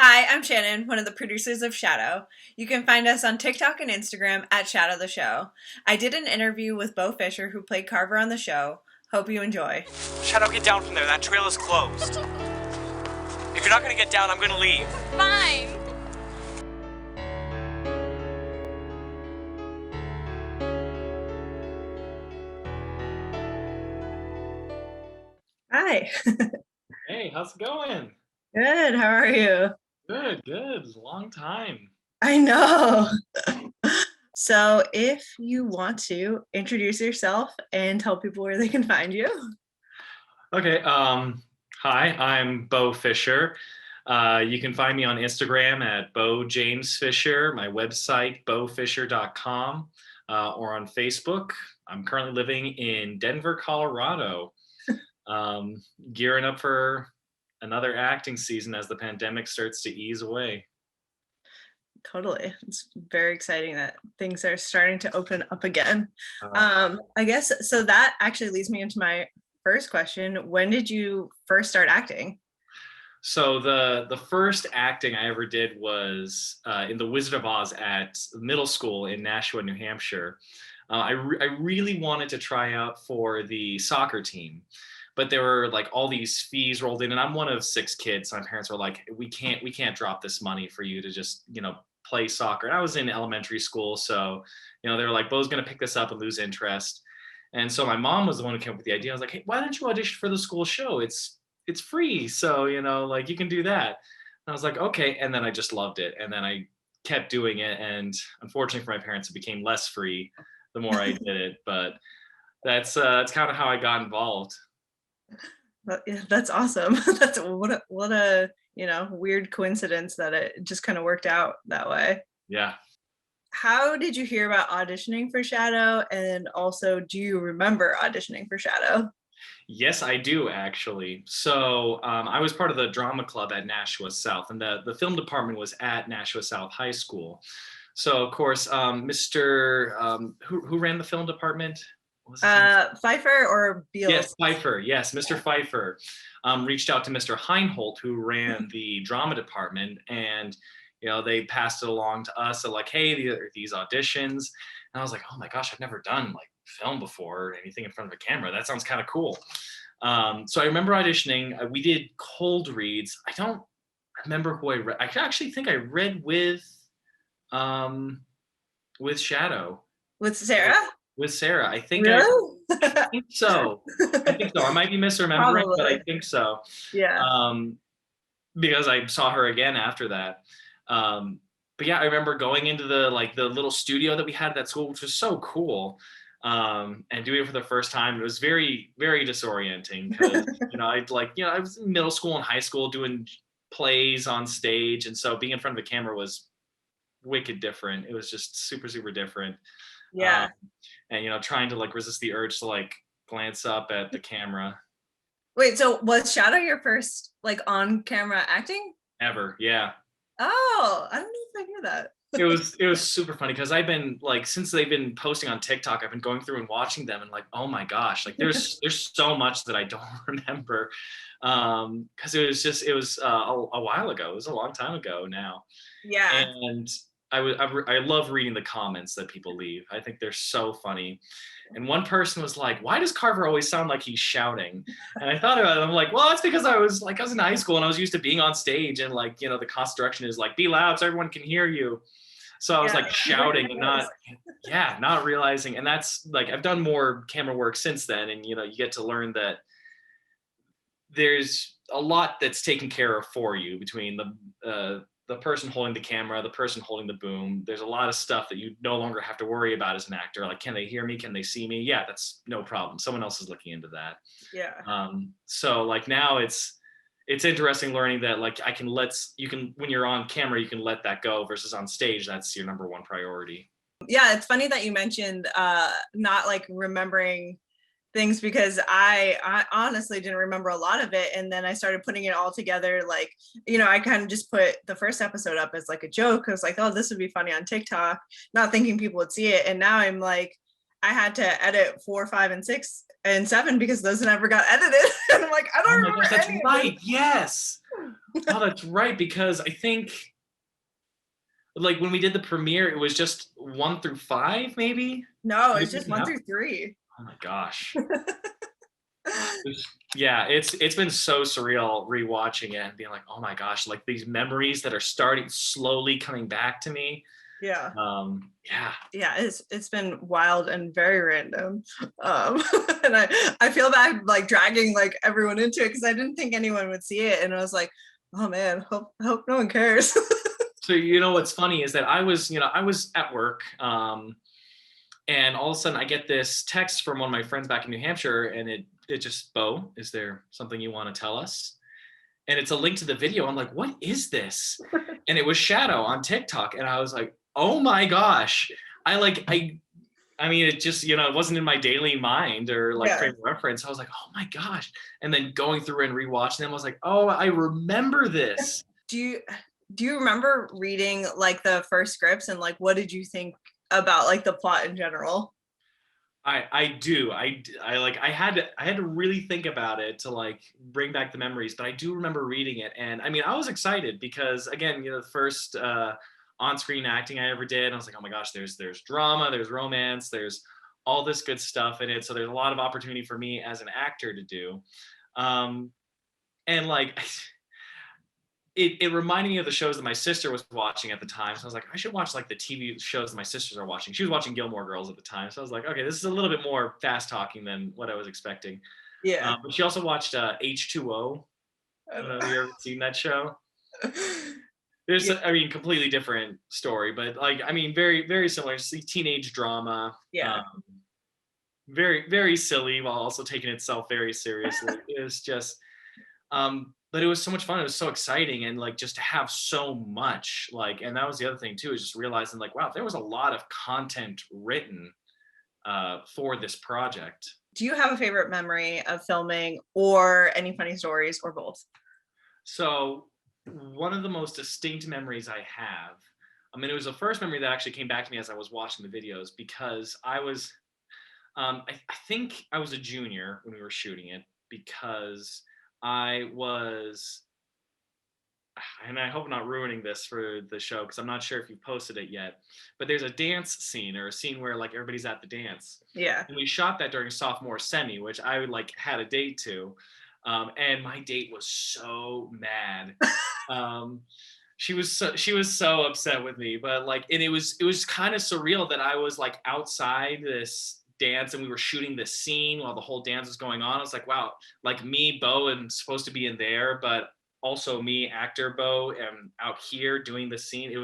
Hi, I'm Shannon, one of the producers of Shadow. You can find us on TikTok and Instagram at Shadow the Show. I did an interview with Beau Fisher, who played Carver on the show. Hope you enjoy. Shadow, get down from there. That trail is closed. If you're not gonna get down, I'm gonna leave. Fine. Hi. Hey, how's it going? Good, how are you? Good, good. It's a long time. I know. So, if you want to introduce yourself and tell people where they can find you. Okay, hi, I'm Beau Fisher. You can find me on Instagram at Beau James Fisher, my website, beaufisher.com, or on Facebook. I'm currently living in Denver, Colorado, gearing up for another acting season as the pandemic starts to ease away. Totally. It's very exciting that things are starting to open up again. I guess so that actually leads me into my first question. When did you first start acting? So the first acting I ever did was in The Wizard of Oz at middle school in Nashua, New Hampshire. I really wanted to try out for the soccer team, but there were like all these fees rolled in, and I'm one of 6 kids. So my parents were like, we can't drop this money for you to just play soccer. And I was in elementary school, so they were like, Beau's gonna pick this up and lose interest. And so my mom was the one who came up with the idea. I was like, hey, why don't you audition for the school show? It's free, so like you can do that. And I was like, okay. And then I just loved it, and then I kept doing it. And unfortunately for my parents, it became less free the more I did it. But that's kind of how I got involved. Yeah, that's awesome. That's what a weird coincidence that it just kind of worked out that way. Yeah. How did you hear about auditioning for Shadow, and also do you remember auditioning for Shadow? Yes, I do actually. So I was part of the drama club at Nashua South, and the film department was at Nashua South High School. So of course, Mr. Who ran the film department? Pfeiffer or Beals? Yes, Pfeiffer. Yes, Mr. Pfeiffer reached out to Mr. Heinholt, who ran the drama department, and they passed it along to us. So like, hey, these auditions, and I was like, oh my gosh, I've never done like film before or anything in front of a camera. That sounds kind of cool. So I remember auditioning. We did cold reads. I don't remember who I read. I actually think I read with Shadow. With Sarah? With Sarah. I think really? I think so. I might be misremembering, Probably. but I think so. Yeah. Because I saw her again after that. But yeah, I remember going into the little studio that we had at that school, which was so cool. And doing it for the first time, it was very, very disorienting because I was in middle school and high school doing plays on stage, and so being in front of a camera was wicked different. It was just super, super different. Yeah. And trying to resist the urge to glance up at the camera. Wait, so was Shadow your first on camera acting? Ever, yeah. Oh, I don't know if I knew that. It was super funny because I've been since they've been posting on TikTok, I've been going through and watching them, and oh my gosh, there's so much that I don't remember, because it was a while ago. It was a long time ago now. Yeah. And I love reading the comments that people leave. I think they're so funny. And one person was like, why does Carver always sound like he's shouting? And I thought about it. I'm like, well, that's because I was in high school and I was used to being on stage, and the constant direction is be loud so everyone can hear you. So I was shouting and not realizing. And that's I've done more camera work since then. And, you get to learn that there's a lot that's taken care of for you between the person holding the camera, the person holding the boom. There's a lot of stuff that you no longer have to worry about as an actor. Can they hear me? Can they see me? Yeah, that's no problem. Someone else is looking into that. Yeah. So now it's interesting learning that you can when you're on camera, you can let that go, versus on stage, that's your number one priority. Yeah, it's funny that you mentioned not remembering things, because I honestly didn't remember a lot of it, and then I started putting it all together. I kind of just put the first episode up as a joke. I was like, oh, this would be funny on TikTok, not thinking people would see it. And now I'm I had to edit 4, 5, and 6 and 7 because those never got edited. And I'm like, I don't Oh my remember gosh, that's any of right. Yes. Oh, that's right. Because I think like when we did the premiere, it was just 1 through 5, maybe. No, Did it's it just break it 1 up? through 3. Oh my gosh. Yeah, it's been so surreal rewatching it and being like, oh my gosh, like these memories that are starting slowly coming back to me. Yeah. Yeah. Yeah, it's been wild and very random. And I feel bad like dragging like everyone into it because I didn't think anyone would see it. And I was like, oh man, hope no one cares. So what's funny is that I was at work, and all of a sudden I get this text from one of my friends back in New Hampshire, and it just, Beau, is there something you want to tell us? And it's a link to the video. I'm like, what is this? And it was Shadow on TikTok, and I was like, oh my gosh. I mean, it just, it wasn't in my daily mind or like Yeah. frame of reference. I was like, oh my gosh. And then going through and rewatching them, I was like, oh, I remember this. Do you remember reading like the first scripts and like what did you think about like the plot in general? I do. I had to really think about it to like bring back the memories, but I do remember reading it. And I mean, I was excited because again, the first on-screen acting I ever did, I was like, oh my gosh, there's drama, there's romance, there's all this good stuff in it. So there's a lot of opportunity for me as an actor to do. And like it reminded me of the shows that my sister was watching at the time. So I was like, I should watch like the TV shows that my sisters are watching. She was watching Gilmore Girls at the time. So I was like, okay, this is a little bit more fast talking than what I was expecting. Yeah. But she also watched H2O. I don't know if you ever seen that show. There's, Yeah. I mean, completely different story, but like, I mean, very, very similar. It's like teenage drama. Yeah. Very, very silly while also taking itself very seriously. It was just, but it was so much fun. It was so exciting, and like just to have so much, like, and that was the other thing too, is just realizing like, wow, there was a lot of content written for this project. Do you have a favorite memory of filming or any funny stories or both? So one of the most distinct memories I have, I mean, it was the first memory that actually came back to me as I was watching the videos, because I was, I think I was a junior when we were shooting it, because I was, and I hope I'm not ruining this for the show because I'm not sure if you've posted it yet, but there's a dance scene, or a scene where like everybody's at the dance. Yeah. And we shot that during sophomore semi, which I like had a date to. And my date was so mad. She was so upset with me, but like, and it was kind of surreal that I was like outside this dance and we were shooting this scene while the whole dance was going on. I was like, wow, like me, Beau, and supposed to be in there, but also me, actor Beau, am out here doing the scene. It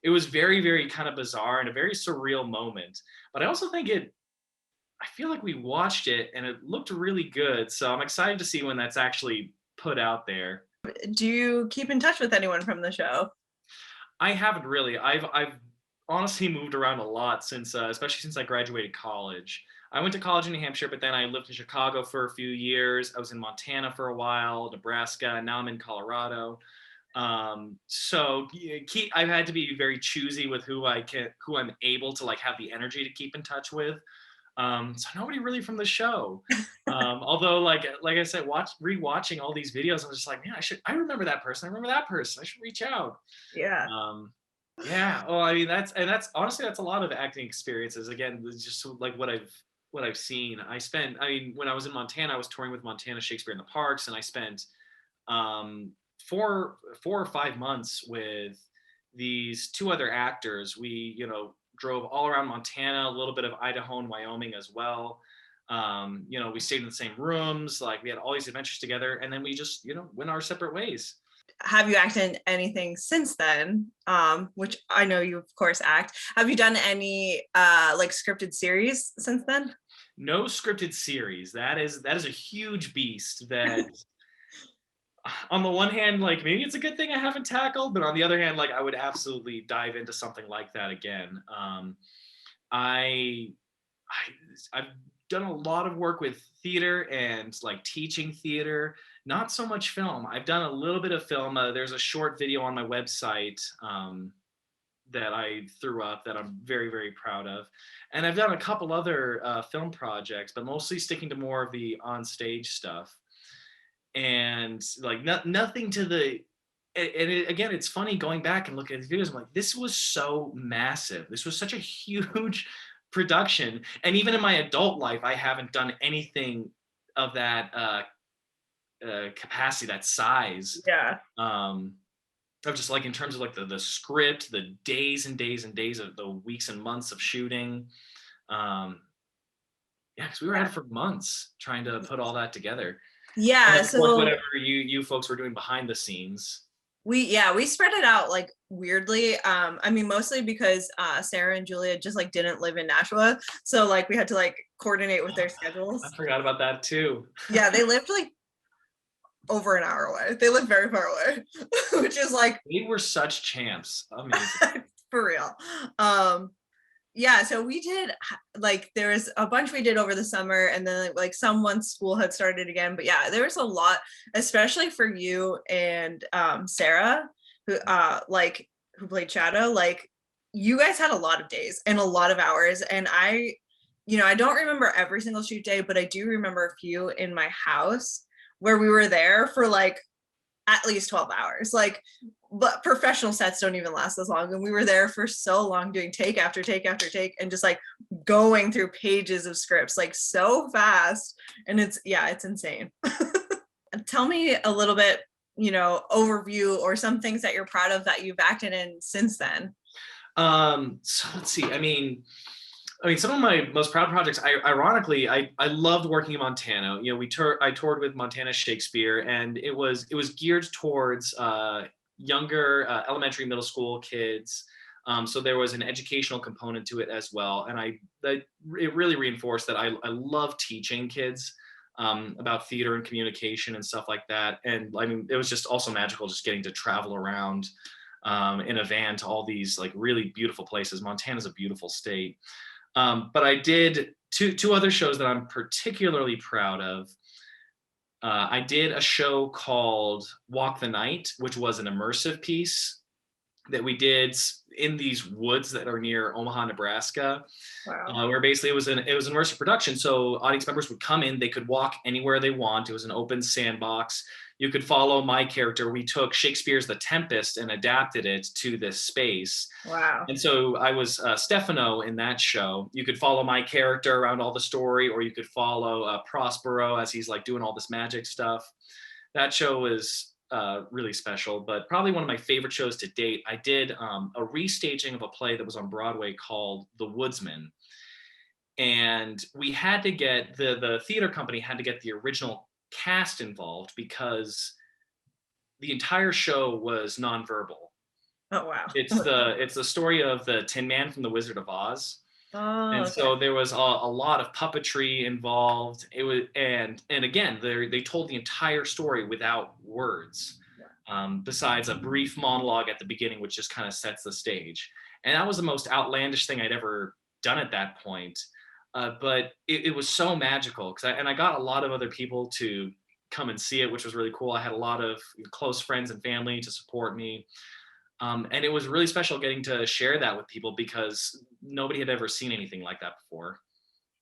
was very, very kind of bizarre and a very surreal moment. But I also think I feel like we watched it and it looked really good. So I'm excited to see when that's actually put out there. Do you keep in touch with anyone from the show? I haven't really. I've honestly moved around a lot since, especially since I graduated college. I went to college in New Hampshire, but then I lived in Chicago for a few years. I was in Montana for a while, Nebraska, and now I'm in Colorado. So I've had to be very choosy with who I'm able to like have the energy to keep in touch with. So nobody really from the show. Although like I said, rewatching all these videos, I'm just like, man, I remember that person. I remember that person. I should reach out. Yeah. Yeah. Oh, I mean, that's honestly, that's a lot of acting experiences. Again, it's just like what I've seen. I mean, when I was in Montana, I was touring with Montana Shakespeare in the Parks, and I spent 4 or 5 months with these 2 other actors. We, drove all around Montana, a little bit of Idaho and Wyoming as well. We stayed in the same rooms, like we had all these adventures together, and then we just, went our separate ways. Have you acted in anything since then? Which I know you of course act. Have you done any like scripted series since then? No scripted series. That is a huge beast that on the one hand, like maybe it's a good thing I haven't tackled, but on the other hand, like I would absolutely dive into something like that again. I've done a lot of work with theater and like teaching theater, not so much film. I've done a little bit of film. There's a short video on my website that I threw up that I'm very, very proud of. And I've done a couple other film projects, but mostly sticking to more of the on-stage stuff. And like nothing to the, again, it's funny going back and looking at the videos. I'm like, this was so massive. This was such a huge production. And even in my adult life, I haven't done anything of that capacity, that size. Yeah. Of just like in terms of like the script, the days and days and days of the weeks and months of shooting. Yeah, because we were at it for months trying to put all that together. And Yeah. then of course, So whatever you folks were doing behind the scenes. we spread it out like weirdly. I mean, mostly because Sarah and Julia just like didn't live in Nashua. So like we had to like coordinate with their schedules. I forgot about that too. Yeah, they lived like over an hour away. They lived very far away, which is like They were such champs. Amazing. for real. Yeah, so we did like there was a bunch we did over the summer, and then like some once school had started again. But yeah, there was a lot, especially for you and Sarah, who who played Shadow. Like you guys had a lot of days and a lot of hours, and I don't remember every single shoot day, but I do remember a few in my house where we were there for like at least 12 hours. Like, but professional sets don't even last as long. And we were there for so long doing take after take after take and just like going through pages of scripts like so fast. And it's insane. Tell me a little bit, overview or some things that you're proud of that you've acted in since then. So let's see. I mean, some of my most proud projects. Ironically, I loved working in Montana. I toured with Montana Shakespeare, and it was geared towards younger elementary, middle school kids. So there was an educational component to it as well, and it really reinforced that I love teaching kids about theater and communication and stuff like that. And I mean, it was just also magical just getting to travel around in a van to all these like really beautiful places. Montana's a beautiful state. But I did two other shows that I'm particularly proud of. I did a show called Walk the Night, which was an immersive piece that we did in these woods that are near Omaha, Nebraska. Wow. Where basically it was an immersive production. So audience members would come in, they could walk anywhere they want. It was an open sandbox. You could follow my character. We took Shakespeare's The Tempest and adapted it to this space. Wow. And so I was Stefano in that show. You could follow my character around all the story, or you could follow Prospero as he's like doing all this magic stuff. That show was really special, but probably one of my favorite shows to date. I did a restaging of a play that was on Broadway called The Woodsman. And we had to get, the theater company had to get the original cast involved because the entire show was nonverbal. Oh wow. It's the story of the Tin Man from the Wizard of Oz. And Okay. so there was a lot of puppetry involved. It was and again they told the entire story without words, besides a brief monologue at the beginning, which just kind of sets the stage. And that was the most outlandish thing I'd ever done at that point. But it was so magical because I got a lot of other people to come and see it, which was really cool. I had a lot of close friends and family to support me. And it was really special getting to share that with people because nobody had ever seen anything like that before.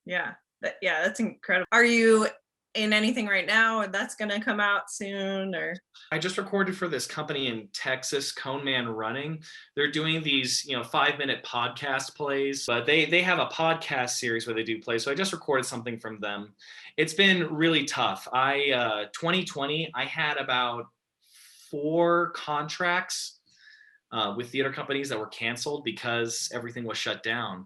Yeah. That's incredible. Are you in anything right now that's going to come out soon? Or I just recorded for this company in Texas, Cone Man Running. They're doing these 5-minute podcast plays, but they have a podcast series where they do plays. So I just recorded something from them. It's been really tough. 2020 I had about 4 contracts with theater companies that were canceled because everything was shut down.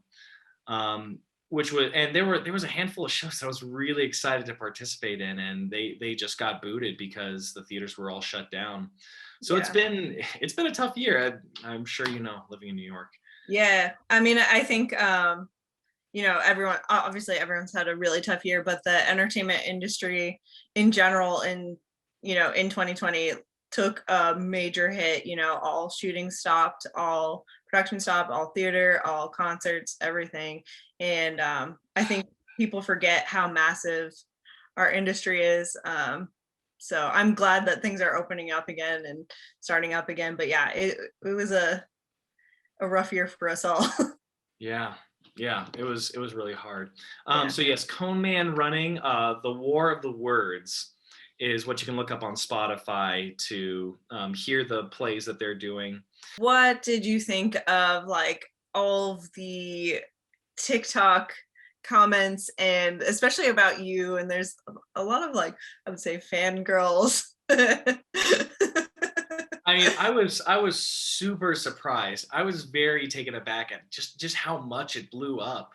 There was a handful of shows that I was really excited to participate in, and they just got booted because the theaters were all shut down. So it's been a tough year. I'm sure living in New York. Yeah, I mean, I think everyone's had a really tough year, but the entertainment industry in general in 2020 took a major hit. All shooting stopped, all production stopped, all theater, all concerts, everything. And I think people forget how massive our industry is. So I'm glad that things are opening up again and starting up again. But yeah, it was a a rough year for us all. Yeah, yeah, it was really hard. Yeah. So yes, Cone Man running, the War of the Words is what you can look up on Spotify to hear the plays that they're doing. What did you think of like all of the TikTok comments, and especially about you? And there's a lot of like, I would say, fangirls. I mean, I was super surprised. I was very taken aback at just how much it blew up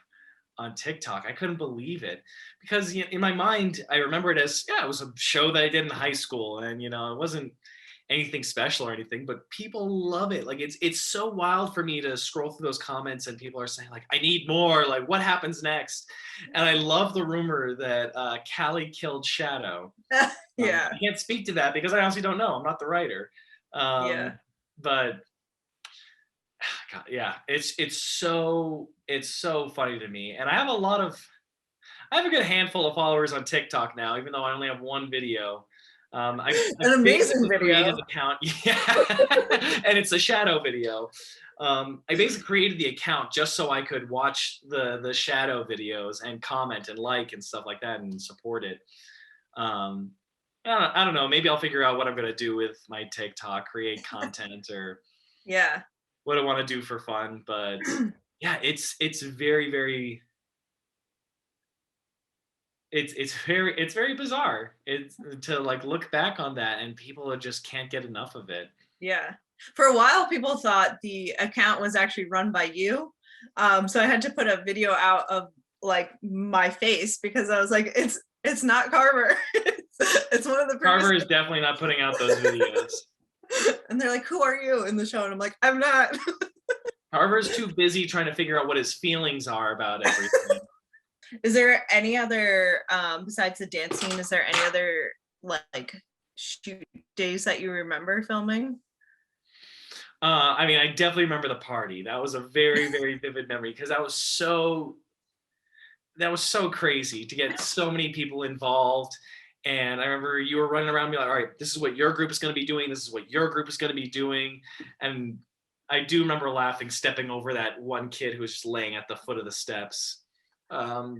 on TikTok. I couldn't believe it because in my mind, I remember it as, yeah, it was a show that I did in high school, and it wasn't anything special or anything, but people love it. Like it's so wild for me to scroll through those comments and people are saying like, I need more. Like, what happens next? And I love the rumor that Callie killed Shadow. Yeah. I can't speak to that because I honestly don't know. I'm not the writer. Yeah. But God, yeah, it's so funny to me, and I have a good handful of followers on TikTok now, even though I only have one video. I An amazing basically created video. an account, yeah, and it's a shadow video. I basically created the account just so I could watch the shadow videos and comment and like and stuff like that and support it. Um, I don't know. Maybe I'll figure out what I'm gonna do with my TikTok, create content or Yeah. what I want to do for fun. But yeah, it's very very it's very bizarre. It's to like look back on that and people just can't get enough of it. Yeah. For a while, people thought the account was actually run by you. So I had to put a video out of like my face because I was like, it's not Carver. It's one of the Carver previous. is definitely not putting out those videos. And they're like, who are you in the show? And I'm like, I'm not. Carver's too busy trying to figure out what his feelings are about everything. Is there any other besides the dance scene, is there any other like shoot days that you remember filming? I mean, I definitely remember the party. That was a very, very vivid memory because that was so crazy to get so many people involved. And I remember you were running around, be like, all right, this is what your group is going to be doing. This is what your group is going to be doing. And I do remember laughing, stepping over that one kid who was just laying at the foot of the steps. I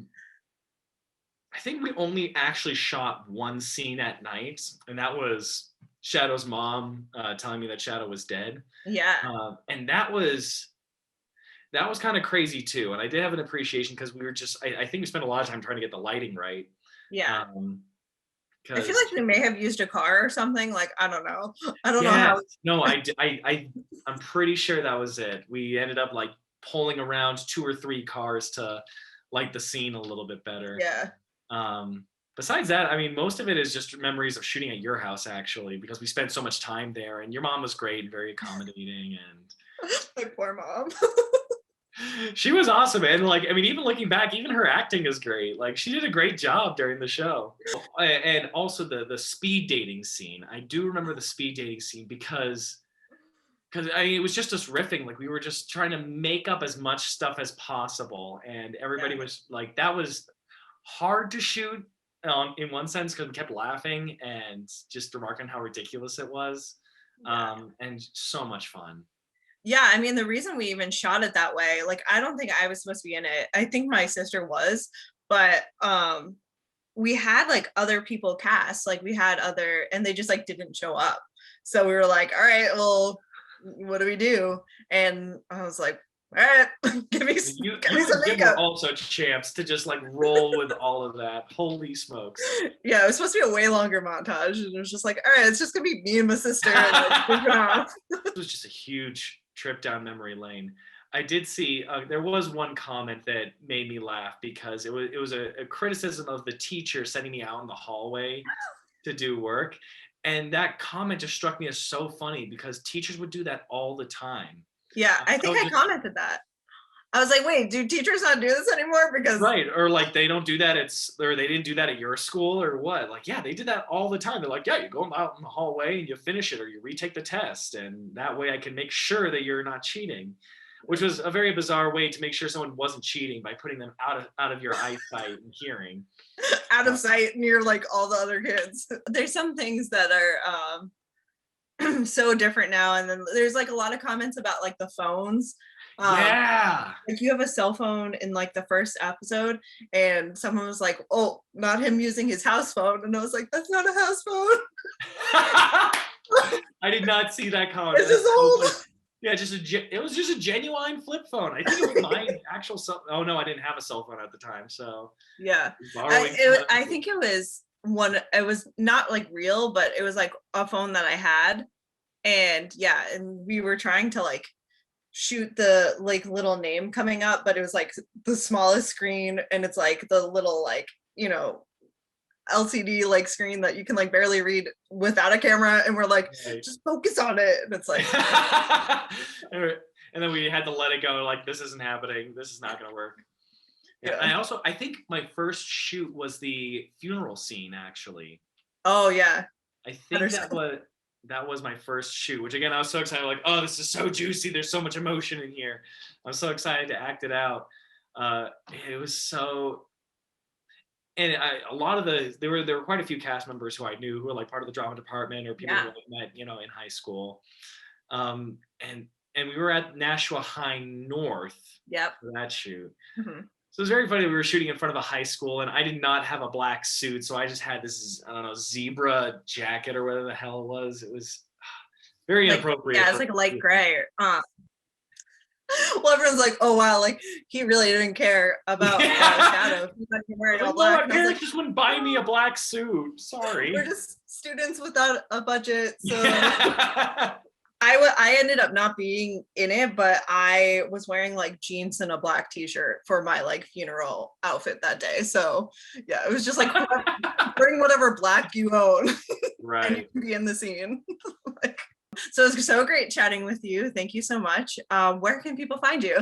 think we only actually shot one scene at night, and that was Shadow's mom telling me that Shadow was dead. Yeah. And that was kind of crazy too. And I did have an appreciation because we were just, I think we spent a lot of time trying to get the lighting right. Yeah. I feel 'Cause- like we may have used a car or something. Like, I don't know. I don't know yeah, how. no, I'm pretty sure that was it. We ended up like pulling around 2 or 3 cars to light the scene a little bit better. Yeah. Besides that, I mean, most of it is just memories of shooting at your house, actually, because we spent so much time there, and your mom was great and very accommodating, and My poor mom. she was awesome. And like, I mean, even looking back, even her acting is great. Like, she did a great job during the show. And also the speed dating scene. I do remember the speed dating scene because it was just us riffing. Like, we were just trying to make up as much stuff as possible, and everybody was like, that was hard to shoot in one sense because we kept laughing and just remarking how ridiculous it was. And so much fun. Yeah, I mean, the reason we even shot it that way, like, I don't think I was supposed to be in it. I think my sister was, but we had like other people cast, like we had other, and they just like didn't show up. So we were like, all right, well, what do we do? And I was like, all right, give me some You were makeup. also champs to just like roll with all of that. Holy smokes. Yeah, it was supposed to be a way longer montage, and it was just like, all right, it's just gonna be me and my sister. And, like, goofing off. It was just a huge trip down memory lane. I did see there was one comment that made me laugh because it was a criticism of the teacher sending me out in the hallway to do work, and that comment just struck me as so funny because teachers would do that all the time. Yeah, I think I commented that. I was like, wait, do teachers not do this anymore? Because right, or like they don't do that or they didn't do that at your school or what? Like, yeah, they did that all the time. They're like, yeah, you go out in the hallway and you finish it or you retake the test, and that way I can make sure that you're not cheating, which was a very bizarre way to make sure someone wasn't cheating by putting them out of your eyesight and hearing. out of sight near like all the other kids. There's some things that are so different now. And then there's like a lot of comments about like the phones. Yeah. Like you have a cell phone in like the first episode, and someone was like, "Oh, not him using his house phone," and I was like, "That's not a house phone. I did not see that comment. This is old." Yeah, it was just a genuine flip phone. I think it was my actual cell. Oh no, I didn't have a cell phone at the time, so Yeah, borrowing. I think it was one. It was not like real, but it was like a phone that I had, and yeah, and we were trying to like shoot the like little name coming up, but it was like the smallest screen, and it's like the little like LCD like screen that you can like barely read without a camera, and we're like, Right. just focus on it, and it's like And then we had to let it go, like, this isn't happening, this is not gonna work. Yeah. I think my first shoot was the funeral scene, actually. Oh yeah. I think 100%. that was my first shoot, which again I was so excited, like, oh, this is so juicy, there's so much emotion in here. I'm so excited to act it out. It was so, and a lot of there were quite a few cast members who I knew who were like part of the drama department or people who I met, in high school. And we were at Nashua High North Yep. for that shoot. Mm-hmm. So it was very funny. We were shooting in front of a high school, and I did not have a black suit, so I just had this, I don't know, zebra jacket or whatever the hell it was. It was very inappropriate. Yeah, it's like a light gray. Well, everyone's like, "Oh wow, like he really didn't care about shadow. He's not even wearing all black." My parents just wouldn't buy me a black suit. Sorry. We're just students without a budget, so. I ended up not being in it, but I was wearing like jeans and a black t-shirt for my like funeral outfit that day. So yeah, it was just like bring whatever black you own, right, and you can be in the scene. So it was so great chatting with you. Thank you so much. Where can people find you?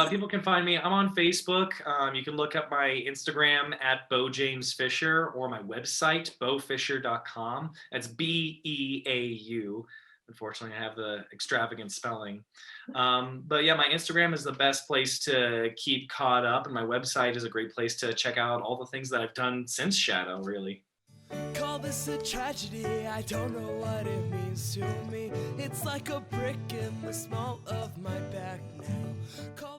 People can find me. I'm on Facebook. You can look up my Instagram at Beau James Fisher, or my website, beaufisher.com. That's BEAU. Unfortunately, I have the extravagant spelling. But yeah, my Instagram is the best place to keep caught up, and my website is a great place to check out all the things that I've done since Shadow, really. Call this a tragedy, I don't know what it means to me. It's like a brick in the small of my back now. Call